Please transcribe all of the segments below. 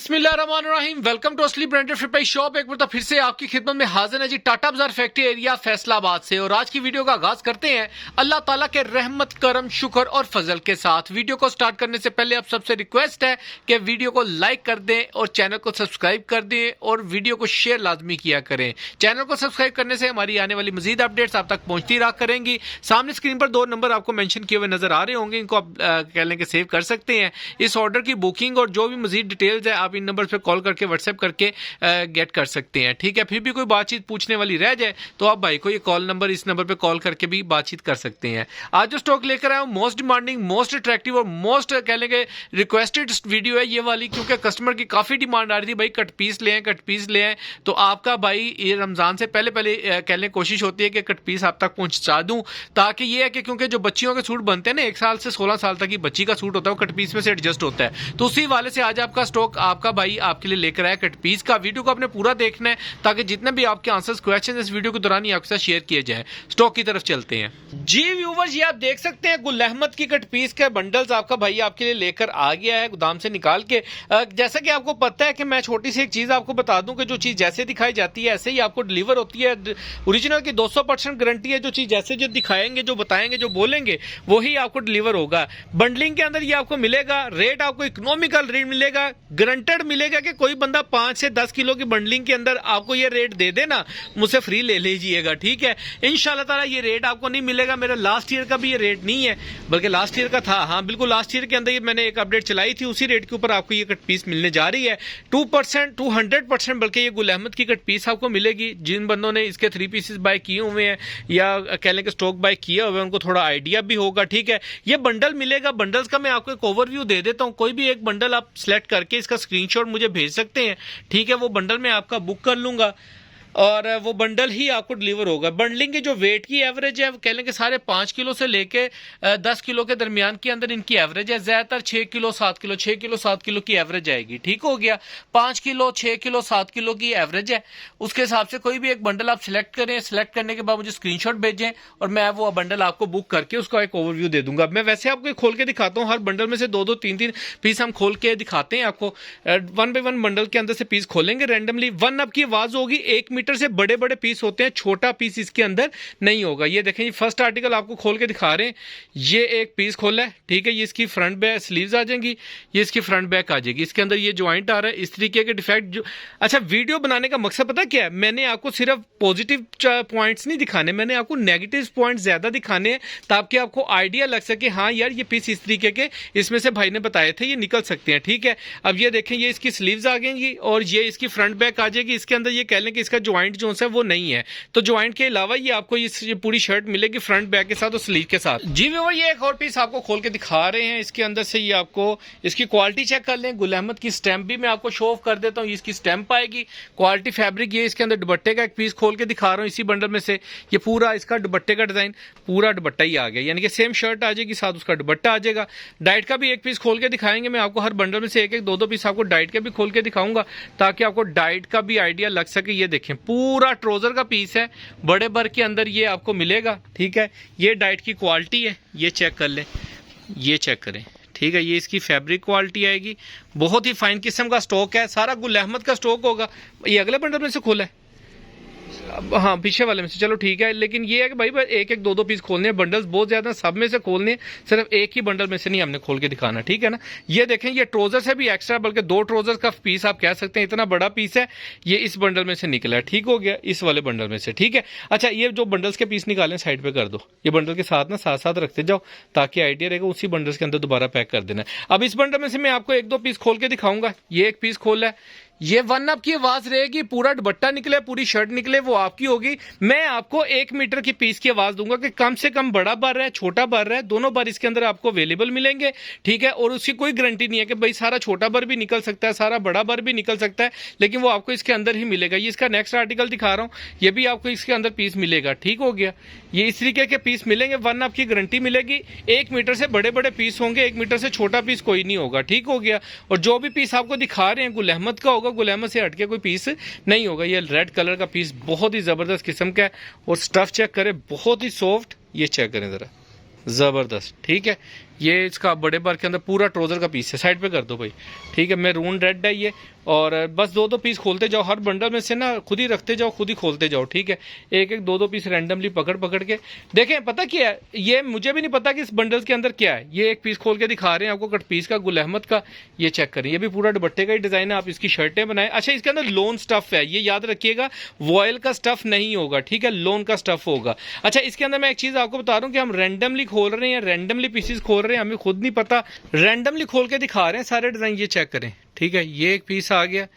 बिस्मिल्लाहिर्रहमानिर्रहीम। Welcome to असली branded फिर शॉप। एक बार फिर से आपकी खिदमत में हाजिर है जी, टाटा बाजार फैक्ट्री एरिया फैसलाबाद से। और आज की वीडियो का आगाज करते हैं अल्लाह ताला के रहमत करम शुक्र और फजल के साथ। वीडियो को स्टार्ट करने से पहले आप सबसे रिक्वेस्ट है कि वीडियो को लाइक कर दें और चैनल को सब्सक्राइब कर दें और वीडियो को शेयर लाजमी किया करें। चैनल को सब्सक्राइब करने से हमारी आने वाली मजीद अपडेट्स आप तक पहुंचती रहा करेंगी। सामने स्क्रीन पर दो नंबर आपको मेंशन किए हुए नजर आ रहे होंगे, इनको आप कह लें कि सेव कर सकते हैं। इस ऑर्डर की बुकिंग और जो भी मजीद डिटेल्स है आप इन नंबर पर कॉल करके व्हाट्सएप करके गेट कर सकते हैं। ठीक है, फिर भी कोई बातचीत पूछने वाली रह जाए तो आप भाई को ये कॉल नंबर, इस नंबर पे कॉल करके भी बातचीत कर सकते हैं। आज जो स्टॉक लेकर आया हूं मोस्ट डिमांडिंग, मोस्ट अट्रैक्टिव और मोस्ट कह लेंगे रिक्वेस्टेड वीडियो है ये वाली, क्योंकि कस्टमर की काफी डिमांड आ रही थी भाई कट पीस ले आए, कट पीस ले आए। तो आपका भाई ये रमजान से पहले पहले कह लें कोशिश होती है कि कट पीस आप तक पहुंचा दूं, ताकि ये है कि क्योंकि जो बच्चियों के सूट बनते हैं ना 1 साल से 16 साल तक की बच्ची का सूट होता है वो कट पीस में से एडजस्ट होता है। तो उसी वाले से आज आपका स्टॉक आपका भाई आपके लिए लेकर आया कट पीस का। वीडियो को आपने पूरा देखना है ताकि जितने भी आपके आंसर्स क्वेश्चन इस वीडियो के दौरान ही आपके साथ शेयर किए जाएं। स्टॉक की तरफ चलते हैं जी व्यूवर्स। ये आप देख सकते हैं गुल अहमद की कट पीस के बंडल्स आपका भाई आपके लिए लेकर आ गया है गोदाम से निकाल के। जैसा कि आपको पता है कि मैं छोटी सी एक चीज आपको बता दूं कि जो चीज जैसे दिखाई जाती है ऐसे ही आपको डिलीवर होती है। ओरिजिनल की 200% गारंटी है। जो चीज जैसे जो दिखाएंगे, जो बताएंगे, जो बोलेंगे वही आपको डिलीवर होगा। बंडलिंग के अंदर ये आपको मिलेगा, रेट आपको इकोनॉमिकल रेट मिलेगा, गारंटेड मिलेगा कि कोई बंदा 5 से 10 किलो की बंडलिंग के अंदर आपको ये रेट दे देना, मुझसे फ्री ले लीजिएगा। ठीक है, इंशाल्लाह ताला ये रेट आपको नहीं मिलेगा। मेरा लास्ट ईयर का भी ये रेट नहीं है, बल्कि लास्ट ईयर का था। हाँ बिल्कुल, लास्ट ईयर के अंदर ये मैंने एक अपडेट चलाई थी, उसी रेट के ऊपर आपको ये कट पीस मिलने जा रही है। 2% 200% बल्कि ये गुल अहमद की कट पीस आपको मिलेगी। जिन बंदों ने इसके 3 पीसेस बाय किए हुए हैं या कह लें कि स्टॉक बाय किया हुआ है उनको थोड़ा आइडिया भी होगा। ठीक है, ये बंडल मिलेगा। बंडल्स का मैं आपको एक ओवरव्यू दे देता हूँ। कोई भी एक बंडल आप सिलेक्ट करके इसका स्क्रीनशॉट मुझे भेज सकते हैं। ठीक है, वो बंडल मैं आपका बुक कर लूंगा और वो बंडल ही आपको डिलीवर होगा। बंडलिंग की जो वेट की एवरेज है कह लें कि 5.5 किलो से लेके 10 किलो के दरमियान के अंदर इनकी एवरेज है। ज्यादातर 6 किलो 7 किलो 6 किलो 7 किलो की एवरेज आएगी। ठीक हो गया, 5 किलो 6 किलो 7 किलो की एवरेज है। उसके हिसाब से कोई भी एक बंडल आप सिलेक्ट करें, सिलेक्ट करने के बाद मुझे स्क्रीनशॉट भेजें और मैं वो बंडल आपको बुक करके उसका एक ओवरव्यू दे दूंगा। मैं वैसे आपको खोल के दिखाता हूँ, हर बंडल में से 2-2 3-3 पीस हम खोल के दिखाते हैं आपको। 1 बाय 1 बंडल के अंदर से पीस खोलेंगे रैंडमली। 1 अप की आवाज होगी। 1 मीटर से बड़े बड़े पीस होते हैं, छोटा पीस इसके अंदर नहीं होगा। ये देखें, फर्स्ट आर्टिकल आपको खोल के दिखा रहे हैं। ये एक पीस खोला है। ठीक है, ये इसकी फ्रंट बैक स्लीव्स आ जाएंगी, ये इसकी फ्रंट बैक आ जाएगी। इसके अंदर ये जॉइंट आ रहा है, इस तरीके के डिफेक्ट जो। अच्छा, वीडियो बनाने का मकसद पता क्या है? मैंने आपको सिर्फ पॉजिटिव पॉइंट्स नहीं दिखाने, मैंने आपको नेगेटिव पॉइंट्स ज्यादा दिखाने हैं ताकि आपको आइडिया लग सके हाँ यार ये पीस इस तरीके के इसमें से भाई ने बताए थे, ये निकल सकते हैं। ठीक है, अब ये देखें, ये इसकी स्लीव्स आ गएंगी और ये इसकी फ्रंट बैक आ जाएगी। इसके अंदर ये कह लें कि इसका जॉइंट जो है वो नहीं है, तो जॉइंट के अलावा ये आपको ये पूरी शर्ट मिलेगी फ्रंट बैक के साथ और स्लीव के साथ। जी व्यूअर, ये एक और पीस आपको खोल के दिखा रहे हैं। इसके अंदर से ये आपको इसकी क्वालिटी चेक कर लें। गुल अहमद की स्टैंप भी मैं आपको शो ऑफ कर देता हूँ। इसकी स्टैंप आएगी, क्वालिटी फैब्रिक। ये इसके अंदर दुपट्टे का एक पीस खोल के दिखा रहा हूँ इसी बंडल में से। ये पूरा इसका दुपट्टे का डिजाइन, पूरा दुपट्टा ही आ गया, यानी कि सेम शर्ट आ जाएगी, साथ उसका दुपट्टा आ जाएगा। डाइट का भी एक पीस खोल के दिखाएंगे। मैं आपको हर बंडल में से एक 2-2 पीस आपको डाइट के भी खोल के दिखाऊंगा ताकि आपको डाइट का भी आइडिया लग सके। ये देखें, पूरा ट्राउजर का पीस है, बड़े भर के अंदर ये आपको मिलेगा। ठीक है, ये डाइट की क्वालिटी है, ये चेक कर लें, ये चेक करें। ठीक है, ये इसकी फैब्रिक क्वालिटी आएगी। बहुत ही फाइन किस्म का स्टॉक है, सारा गुल अहमद का स्टॉक होगा। ये अगले बंडल में से खोला है, हाँ पीछे वाले में से, चलो ठीक है। लेकिन ये है कि भाई एक 2-2 पीस खोलने हैं, बंडल्स बहुत ज्यादा सब में से खोलने हैं, सिर्फ एक ही बंडल में से नहीं हमने खोल के दिखाना। ठीक है ना, ये देखें, ये ट्राउजर से भी एक्स्ट्रा, बल्कि 2 ट्राउजर का पीस आप कह सकते हैं, इतना बड़ा पीस है। ये इस बंडल में से निकला है। ठीक हो गया, इस वाले बंडल में से। ठीक है, अच्छा ये जो बंडल्स के पीस निकालें साइड पे कर दो, ये बंडल के साथ ना साथ साथ रखते जाओ ताकि आइडिया रहेगा, उसी बंडल्स के अंदर दोबारा पैक कर देना। अब इस बंडल में से मैं आपको 1-2 पीस खोल के दिखाऊंगा। ये एक पीस खोला है, ये 1 अप की आवाज रहेगी, पूरा दुपट्टा निकले, पूरी शर्ट निकले, वो आपकी होगी। मैं आपको 1 मीटर की पीस की आवाज दूंगा कि कम से कम बड़ा बार है, छोटा बार है, दोनों बार इसके अंदर आपको अवेलेबल मिलेंगे। ठीक है, और उसकी कोई गारंटी नहीं है कि भाई सारा छोटा बार भी निकल सकता है, सारा बड़ा बार भी निकल सकता है, लेकिन वो आपको इसके अंदर ही मिलेगा। ये इसका नेक्स्ट आर्टिकल दिखा रहा हूँ, ये भी आपको इसके अंदर पीस मिलेगा। ठीक हो गया, ये इस तरीके के पीस मिलेंगे। 1 अप की गारंटी मिलेगी। 1 मीटर से बड़े बड़े पीस होंगे, 1 मीटर से छोटा पीस कोई नहीं होगा। ठीक हो गया, और जो भी पीस आपको दिखा रहे हैं गुल अहमद का होगा, गुल अहमद से हटके कोई पीस नहीं होगा। ये रेड कलर का पीस बहुत ही जबरदस्त किस्म का है, और स्टफ चेक करें, बहुत ही सॉफ्ट। ये चेक करें जरा, जबरदस्त। ठीक है, ये इसका बड़े बार के अंदर पूरा ट्राउजर का पीस है, साइड पे कर दो भाई। ठीक है, मैरून रेड है, ये और बस दो दो पीस खोलते जाओ, हर बंडल में से ना खुद ही रखते जाओ, खुद ही खोलते जाओ, ठीक है। एक एक दो दो पीस रैंडमली पकड़ पकड़ के देखें। पता क्या है, ये मुझे भी नहीं पता कि इस बंडल के अंदर क्या है। ये एक पीस खोल के दिखा रहे हैं आपको कट पीस का, गुल अहमद का। ये चेक करें, ये भी पूरा दुपट्टे का ही डिजाइन है। आप इसकी शर्टें बनाएं। अच्छा, इसके अंदर लोन स्टफ है, ये याद रखिएगा, वॉयल का स्टफ नहीं होगा, ठीक है, लोन का स्टफ होगा। अच्छा, इसके अंदर मैं एक चीज आपको बता रहा हूँ कि हम रैंडमली खोल रहे हैं, रैंडमली पीसेस खोल रहे हैं, हमें खुद नहीं पता, रैंडमली खोल के दिखा रहे हैं सारे डिजाइन। ये चेक करें, ठीक है। ये एक पीस आ गया,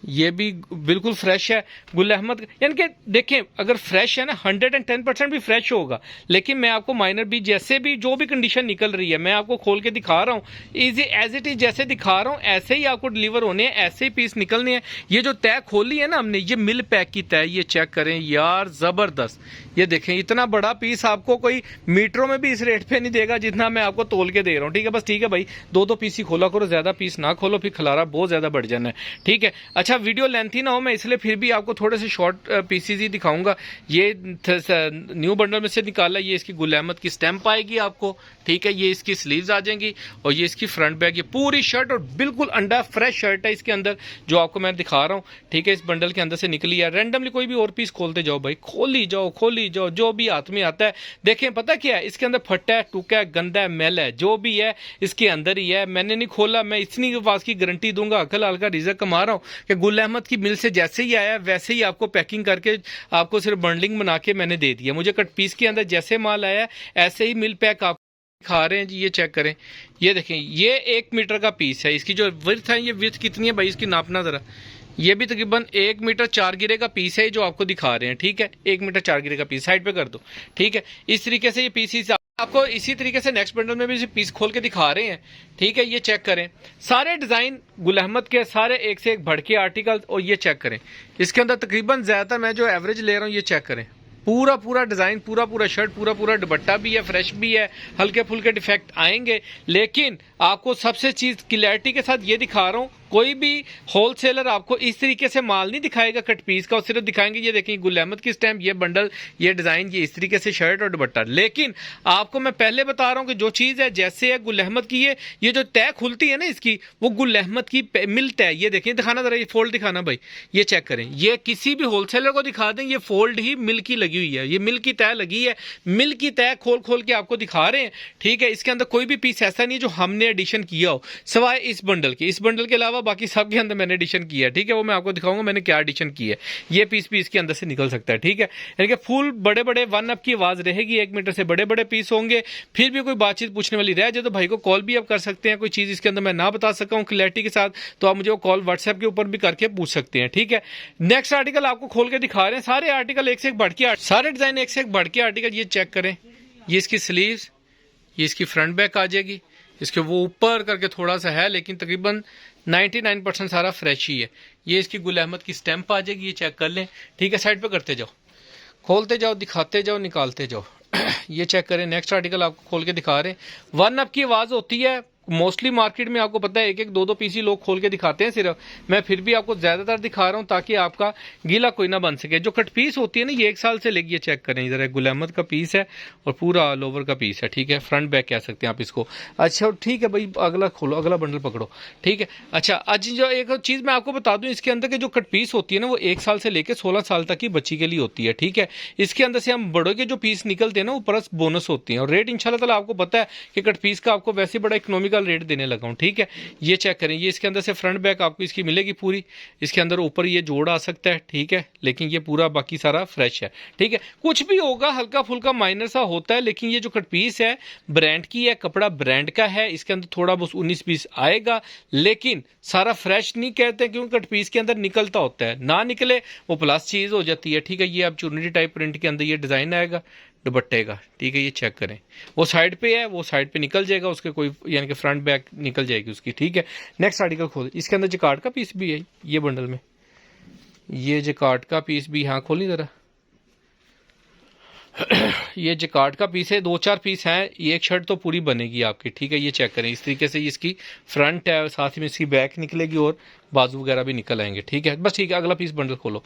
ये भी बिल्कुल फ्रेश है, गुल अहमद। यानी कि देखें, अगर फ्रेश है ना 110% भी फ्रेश होगा, लेकिन मैं आपको माइनर भी जैसे भी जो भी कंडीशन निकल रही है मैं आपको खोल के दिखा रहा हूँ, इजी एज इट इज जैसे दिखा रहा हूँ ऐसे ही आपको डिलीवर होने हैं, ऐसे ही पीस निकलने हैं। ये जो तय खोली है ना हमने, ये मिल पैक की तय, ये चेक करें यार, जबरदस्त। ये देखें, इतना बड़ा पीस आपको कोई मीटरों में भी इस रेट पे नहीं देगा जितना मैं आपको तोल के दे रहा हूँ, ठीक है। बस ठीक है भाई, दो दो पीस ही खोला करो, ज्यादा पीस ना खोलो, फिर खलारा बहुत ज्यादा बढ़ जाना है, ठीक है। अच्छा, वीडियो लेंथी ना हो, मैं इसलिए फिर भी आपको थोड़े से शॉर्ट पीसीज ही दिखाऊंगा। ये न्यू बंडल में से निकाला, ये इसकी गुल अहमद की स्टैंप आएगी आपको, ठीक है। ये इसकी स्लीव्स आ जाएंगी और ये इसकी फ्रंट बैग, ये पूरी शर्ट और बिल्कुल अंडा फ्रेश शर्ट है इसके अंदर जो आपको मैं दिखा रहा हूँ, ठीक है। इस बंडल के अंदर से निकली है। रैंडमली कोई भी और पीस खोलते जाओ भाई, खोली जाओ खोली जाओ, जो भी हाथ में आता है। देखें, पता क्या है, इसके अंदर फट्टा है, टूका है, गंदा है, मैल है, जो भी है इसके अंदर ही है। मैंने नहीं खोला, मैं इतनी बात की गारंटी दूंगा, अकल हल्का रिजक कमा रहा हूँ कि गुल अहमद की मिल से जैसे ही आया वैसे ही आपको पैकिंग करके आपको सिर्फ बंडलिंग बना के मैंने दे दिया। मुझे कट पीस के अंदर जैसे माल आया ऐसे ही मिल पैक आप खा रहे हैं जी। ये चेक करें, ये देखें, ये 1 मीटर का पीस है। इसकी जो विड्थ है, ये विड्थ कितनी है भाई, इसकी नापना जरा। ये भी तकरीबन 1 मीटर 4 गिरे का पीस है जो आपको दिखा रहे हैं, ठीक है। 1 मीटर 4 गिरे का पीस, साइड पे कर दो, ठीक है। इस तरीके से ये पीस आपको इसी तरीके से नेक्स्ट बंडल में भी पीस खोल के दिखा रहे हैं, ठीक है। ये चेक करें, सारे डिजाइन गुल अहमद के, सारे एक से एक बढ़ के आर्टिकल। और ये चेक करें, इसके अंदर तकरीबन ज्यादातर मैं जो एवरेज ले रहा हूँ, ये चेक करें, पूरा पूरा डिजाइन, पूरा पूरा शर्ट, पूरा पूरा दुपट्टा भी है, फ्रेश भी है, हल्के फुल्के डिफेक्ट आएंगे, लेकिन आपको सबसे चीज क्लैरिटी के साथ ये दिखा रहा हूं। कोई भी होलसेलर आपको इस तरीके से माल नहीं दिखाएगा कट पीस का, और सिर्फ दिखाएंगे ये देखिए गुल अहमद की स्टैम्प, ये बंडल, ये डिजाइन, ये इस तरीके से शर्ट और दुपट्टा। लेकिन आपको मैं पहले बता रहा हूं कि जो चीज है जैसे है गुल अहमद की, ये जो तय खुलती है ना इसकी, वो गुल अहमद की मिलता है। ये देखिए, दिखाना जरा, ये फोल्ड दिखाना भाई, ये चेक करें, ये किसी भी होलसेलर को दिखा दें, ये फोल्ड ही मिल की लगी हुई है, ये मिल की तय लगी है, मिल की तय खोल खोल के आपको दिखा रहे हैं, ठीक है। इसके अंदर कोई भी पीस ऐसा नहीं है जो हमने एडिशन किया हो, सिवाय इस बंडल के। इस बंडल के अलावा बाकी सब के अंदर मैंने एडिशन किया है, ठीक है। वो मैं आपको दिखाऊंगा मैंने क्या एडिशन की है। ये पीस भी इसके अंदर से निकल सकता है, ठीक है। यानी कि फुल बड़े बड़े 1 अप की आवाज रहेगी, 1 मीटर से बड़े बड़े पीस होंगे। फिर भी कोई बातचीत पूछने वाली रह जाए तो भाई को कॉल भी आप कर सकते हैं। कोई चीज इसके अंदर मैं ना बता सका हूं क्लैरिटी के साथ, तो आप मुझे वो कॉल व्हाट्सएप के ऊपर भी करके पूछ सकते हैं, ठीक है। नेक्स्ट आर्टिकल आपको खोल के दिखा रहे हैं, सारे आर्टिकल एक से एक बढ़ के, सारे डिजाइन एक से एक बढ़ के आर्टिकल। ये चेक करें, ये इसकी स्लीव्स, ये इसकी फ्रंट बैक आ जाएगी, इसके वो ऊपर करके थोड़ा सा है, लेकिन तकरीबन 99% सारा फ्रेश ही है। ये इसकी गुल अहमद की स्टैंप आ जाएगी, ये चेक कर लें, ठीक है। साइड पे करते जाओ, खोलते जाओ, दिखाते जाओ, निकालते जाओ। ये चेक करें, नेक्स्ट आर्टिकल आपको खोल के दिखा रहे हैं। 1 अप की आवाज होती है मोस्टली मार्केट में, आपको पता है एक एक दो दो पीसी लोग खोल के दिखाते हैं सिर्फ, मैं फिर भी आपको ज्यादातर दिखा रहा हूं ताकि आपका गीला कोई ना बन सके। जो कट पीस होती है ना, ये 1 साल से लेगी, चेक करें, इधर गुल अहमद का पीस है और पूरा ऑल ओवर का पीस है, ठीक है। फ्रंट बैक कह सकते हैं आप इसको। अच्छा ठीक है भाई, अगला खोलो, अगला बंडल पकड़ो, ठीक है। अच्छा, आज जो एक चीज मैं आपको बता दूं, इसके अंदर के जो कट पीस होती है ना, वो 1 साल से लेकर 16 साल तक की बच्ची के लिए होती है, ठीक है। इसके अंदर से हम बड़ों के जो पीस निकलते हैं ना, वो प्लस बोनस होती है, और रेट इंशाल्लाह ताला आपको पता है कि कट पीस का आपको वैसे बड़ा इकोनॉमिकल रेट देने लगा हूं, ठीक है। ये चेक करें, ये इसके अंदर से फ्रंट बैक आपको इसकी मिलेगी पूरी, इसके अंदर ऊपर ये जोड़ आ सकता है, ठीक है, लेकिन ये पूरा बाकी सारा फ्रेश है, ठीक है। कुछ भी होगा हल्का फुल्का माइनर सा होता है, लेकिन ये जो कट पीस है ब्रांड की है, कपड़ा ब्रांड का है, इसके अंदर थोड़ा बहुत 19-20 आएगा, लेकिन सारा फ्रेश नहीं कहते क्योंकि कट पीस के अंदर निकलता होता है, ना निकले वो प्लस चीज हो जाती है, ठीक है। ये अब चुनरी टाइप प्रिंट के अंदर ये डिजाइन आएगा दुपट्टे का, ठीक है। ये चेक करें, वो साइड पे है, वो साइड पे निकल जाएगा उसके, कोई यानी कि फ्रंट बैक निकल जाएगी उसकी, ठीक है। नेक्स्ट आर्टिकल खोल, इसके अंदर जकार्ड का पीस भी है ये बंडल में, ये जकार्ड का पीस भी, हाँ खोली जरा। ये जकार्ड का पीस है, 2-4 पीस हैं, ये एक शर्ट तो पूरी बनेगी आपकी, ठीक है। ये चेक करें, इस तरीके से इसकी फ्रंट है, साथ में इसकी बैक निकलेगी और बाजू वगैरह भी निकल आएंगे, ठीक है। बस ठीक है, अगला पीस बंडल खोलो,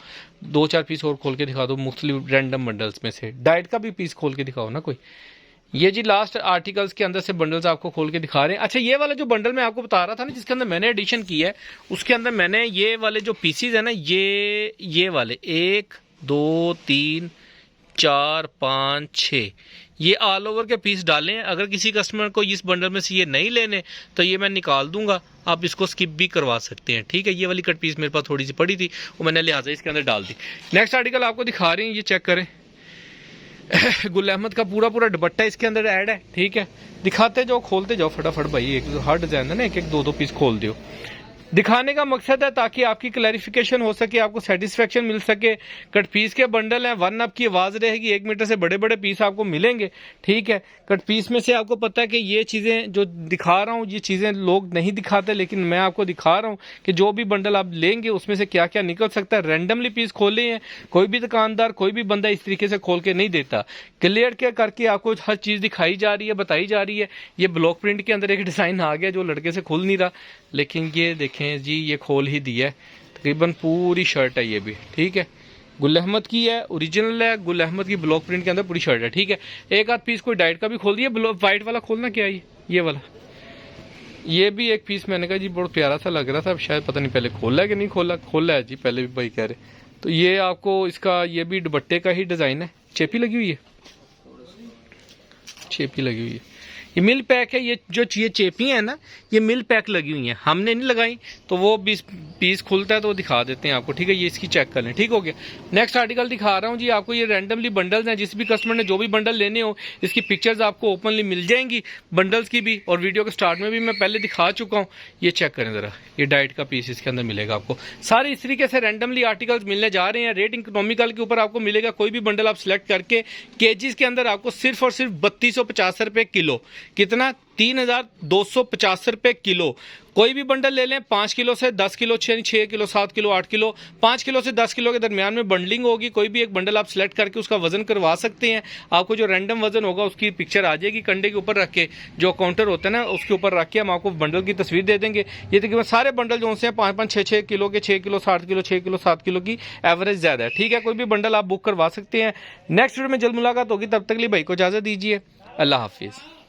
2-4 पीस और खोल के दिखा दो मुख्तलिफ रैंडम बंडल्स में से। डाइट का भी पीस खोल के दिखाओ ना कोई। ये जी लास्ट आर्टिकल्स के अंदर से बंडल्स आपको खोल के दिखा रहे हैं। अच्छा, ये वाला जो बंडल मैं आपको बता रहा था ना, जिसके अंदर मैंने एडिशन की है, उसके अंदर मैंने ये वाले जो पीसीज है ना, ये वाले 1 2 3 4 5 6 ये ऑल ओवर के पीस डाले हैं। अगर किसी कस्टमर को इस बंडल में से ये नहीं लेने तो ये मैं निकाल दूंगा, आप इसको स्किप भी करवा सकते हैं, ठीक है। ये वाली कट पीस मेरे पास थोड़ी सी पड़ी थी, वो मैंने लिहाजा इसके अंदर डाल दी। नेक्स्ट आर्टिकल आपको दिखा रहे हैं, ये चेक करें। गुल अहमद का पूरा दुपट्टा इसके अंदर ऐड है, ठीक है। दिखाते जाओ, खोलते जाओ फटाफट भाई, एक हर डिजाइन है ना, एक 2 पीस खोल दो। दिखाने का मकसद है ताकि आपकी क्लैरिफिकेशन हो सके, आपको सेटिस्फेक्शन मिल सके। कट पीस के बंडल हैं, 1 अप की आवाज़ रहेगी, 1 मीटर से बड़े बड़े पीस आपको मिलेंगे, ठीक है। कट पीस में से आपको पता है कि ये चीज़ें जो दिखा रहा हूँ, ये चीज़ें लोग नहीं दिखाते, लेकिन मैं आपको दिखा रहा हूँ कि जो भी बंडल आप लेंगे उसमें से क्या क्या निकल सकता है। रैंडमली पीस खोले हैं, कोई भी दुकानदार, कोई भी बंदा इस तरीके से खोल के नहीं देता। क्लियर के करके आपको हर चीज़ दिखाई जा रही है, बताई जा रही है। ये ब्लॉक प्रिंट के अंदर एक डिज़ाइन आ गया जो लड़के से खुल नहीं रहा, लेकिन ये देखें जी, ये खोल ही दिया है। तकरीबन पूरी शर्ट है ये भी, ठीक है। गुल अहमद की है, ओरिजिनल है, गुल अहमद की ब्लॉक प्रिंट के अंदर पूरी शर्ट है, ठीक है। एक आध पीस कोई डाइट का भी खोल दिया। वाइट वाला खोलना क्या है, ये वाला, ये भी एक पीस मैंने कहा जी बहुत प्यारा सा लग रहा था, अब शायद पता नहीं पहले खोला है कि नहीं खोला। खोला है जी, पहले भी भाई कह रहे। तो ये आपको इसका, ये भी दुपट्टे का ही डिज़ाइन है। चेपी लगी हुई है, चेपी लगी हुई है। ये मिल पैक है, ये जो ये चेपी है ना, ये मिल पैक लगी हुई हैं, हमने नहीं लगाई। तो वो पीस खुलता है तो वो दिखा देते हैं आपको, ठीक है। ये इसकी चेक कर लें, ठीक हो गया। नेक्स्ट आर्टिकल दिखा रहा हूँ जी आपको, ये रैंडमली बंडल्स हैं। जिस भी कस्टमर ने जो भी बंडल लेने हो, इसकी पिक्चर्स आपको ओपनली मिल जाएंगी बंडल्स की भी, और वीडियो के स्टार्ट में भी मैं पहले दिखा चुका हूँ। ये चेक करें ज़रा, ये डाइट का पीस इसके अंदर मिलेगा आपको। सारे इस तरीके से रैंडमली आर्टिकल्स मिलने जा रहे हैं। रेट इकोनॉमिकल के ऊपर आपको मिलेगा। कोई भी बंडल आप सिलेक्ट करके केजीज के अंदर आपको सिर्फ और सिर्फ 3250 रुपये किलो, कितना 3250 रुपये किलो। कोई भी बंडल ले लें, 5 किलो से 10 kilo, 6 kilo, 7 kilo, 8 kilo, 5 kilo से 10 किलो के दरमियान में बंडलिंग होगी। कोई भी एक बंडल आप सिलेक्ट करके उसका वजन करवा सकते हैं। आपको जो रैंडम वजन होगा उसकी पिक्चर आ जाएगी कंडे के ऊपर रख के, जो काउंटर होता है ना उसके ऊपर रख के हम आपको बंडल की तस्वीर दे देंगे। ये तकरीबन सारे बंडल जो से 5-5, 6-6 किलो के, 6 किलो, 7 किलो, 6 किलो, 7 किलो की एवरेज ज़्यादा है, ठीक है। कोई भी बंडल आप बुक करवा सकते हैं। नेक्स्ट वीडियो में जल्द मुलाकात होगी, तब तक के लिए भाई को इजाज़त दीजिए। अल्लाह हाफिज़।